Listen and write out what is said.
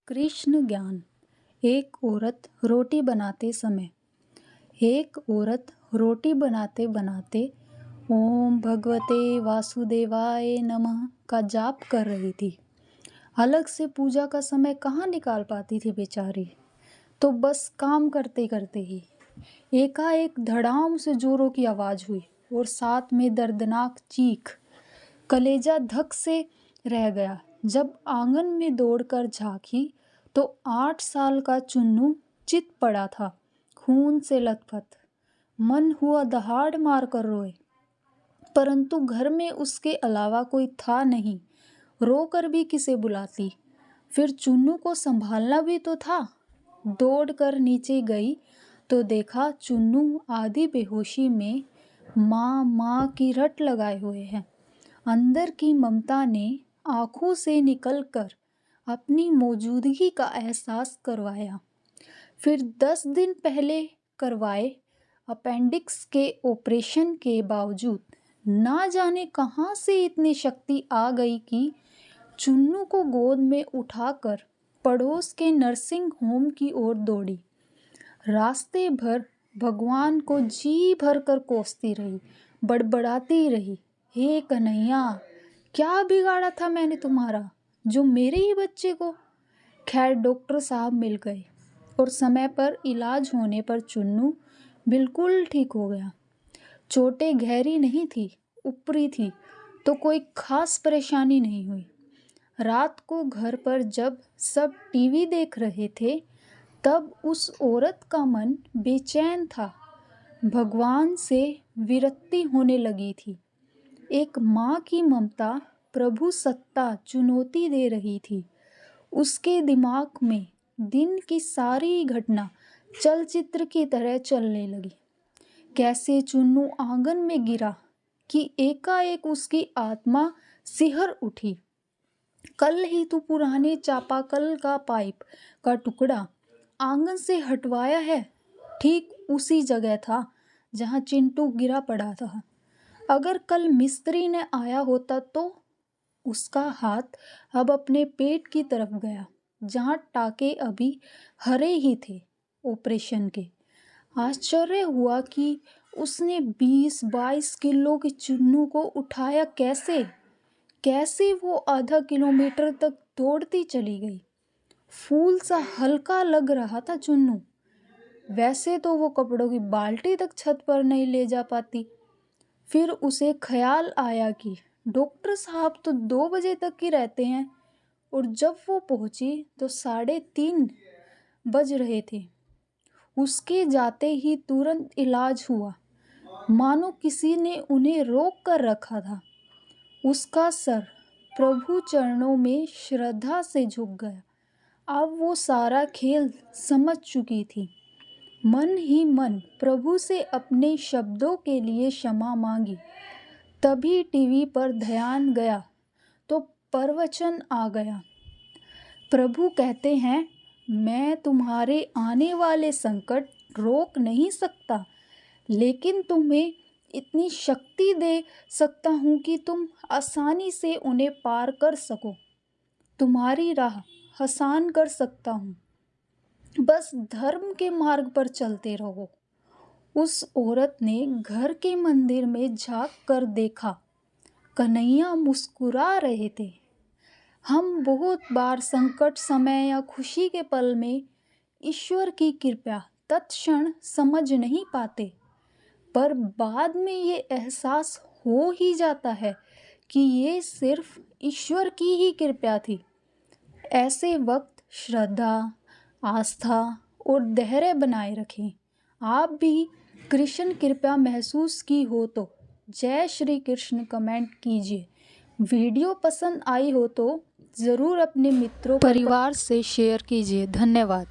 कृष्ण ज्ञान। एक औरत रोटी बनाते समय। एक औरत रोटी बनाते बनाते ओम भगवते वासुदेवाय नमः का जाप कर रही थी। अलग से पूजा का समय कहाँ निकाल पाती थी बेचारी। तो बस काम करते करते ही एकाएक धड़ाम से जोरों की आवाज़ हुई और साथ में दर्दनाक चीख। कलेजा धक से रह गया। जब आंगन में दौड़कर झांकी तो 8 साल का चुन्नू चित पड़ा था, खून से लथपथ। मन हुआ दहाड़ मार कर रोए, परंतु घर में उसके अलावा कोई था नहीं। रोकर भी किसे बुलाती। फिर चुन्नू को संभालना भी तो था। दौड़कर नीचे गई तो देखा चुन्नू आधी बेहोशी में माँ माँ की रट लगाए हुए है। अंदर की ममता ने आंखों से निकलकर अपनी मौजूदगी का एहसास करवाया। फिर 10 दिन पहले करवाए अपेंडिक्स के ऑपरेशन के बावजूद ना जाने कहाँ से इतनी शक्ति आ गई कि चुन्नू को गोद में उठाकर पड़ोस के नर्सिंग होम की ओर दौड़ी। रास्ते भर भगवान को जी भर कर कोसती रही, बड़बड़ाती रही, हे कन्हैया, क्या बिगाड़ा था मैंने तुम्हारा जो मेरे ही बच्चे को। खैर डॉक्टर साहब मिल गए और समय पर इलाज होने पर चुन्नू बिल्कुल ठीक हो गया। चोटें गहरी नहीं थी, ऊपरी थी, तो कोई खास परेशानी नहीं हुई। रात को घर पर जब सब टीवी देख रहे थे तब उस औरत का मन बेचैन था। भगवान से विरक्ति होने लगी थी। एक माँ की ममता प्रभु सत्ता चुनौती दे रही थी। उसके दिमाग में दिन की सारी घटना चलचित्र की तरह चलने लगी। कैसे चुन्नू आंगन में गिरा कि एकाएक उसकी आत्मा सिहर उठी। कल ही तो पुराने चापाकल का पाइप का टुकड़ा आंगन से हटवाया है, ठीक उसी जगह था जहां चिंटू गिरा पड़ा था। अगर कल मिस्त्री ने आया होता तो उसका हाथ अब अपने पेट की तरफ गया, जहां टाके अभी हरे ही थे ऑपरेशन के। आश्चर्य हुआ कि उसने 20-22 किलो के चुन्नू को उठाया कैसे। कैसे वो आधा किलोमीटर तक दौड़ती चली गई। फूल सा हल्का लग रहा था चुन्नू। वैसे तो वो कपड़ों की बाल्टी तक छत पर नहीं ले जा पाती। फिर उसे ख्याल आया कि डॉक्टर साहब तो 2 बजे तक ही रहते हैं और जब वो पहुंची तो 3:30 बज रहे थे। उसके जाते ही तुरंत इलाज हुआ, मानो किसी ने उन्हें रोक कर रखा था। उसका सर प्रभु चरणों में श्रद्धा से झुक गया। अब वो सारा खेल समझ चुकी थी। मन ही मन प्रभु से अपने शब्दों के लिए क्षमा मांगी। तभी टीवी पर ध्यान गया तो प्रवचन आ गया। प्रभु कहते हैं, मैं तुम्हारे आने वाले संकट रोक नहीं सकता, लेकिन तुम्हें इतनी शक्ति दे सकता हूँ कि तुम आसानी से उन्हें पार कर सको। तुम्हारी राह आसान कर सकता हूँ, बस धर्म के मार्ग पर चलते रहो। उस औरत ने घर के मंदिर में झांक कर देखा। कन्हैया मुस्कुरा रहे थे। हम बहुत बार संकट समय या खुशी के पल में ईश्वर की कृपा तत्क्षण समझ नहीं पाते, पर बाद में ये एहसास हो ही जाता है कि ये सिर्फ ईश्वर की ही कृपा थी। ऐसे वक्त श्रद्धा, आस्था और धैर्य बनाए रखें। आप भी कृष्ण कृपा महसूस की हो तो जय श्री कृष्ण कमेंट कीजिए। वीडियो पसंद आई हो तो ज़रूर अपने मित्रों परिवार से शेयर कीजिए। धन्यवाद।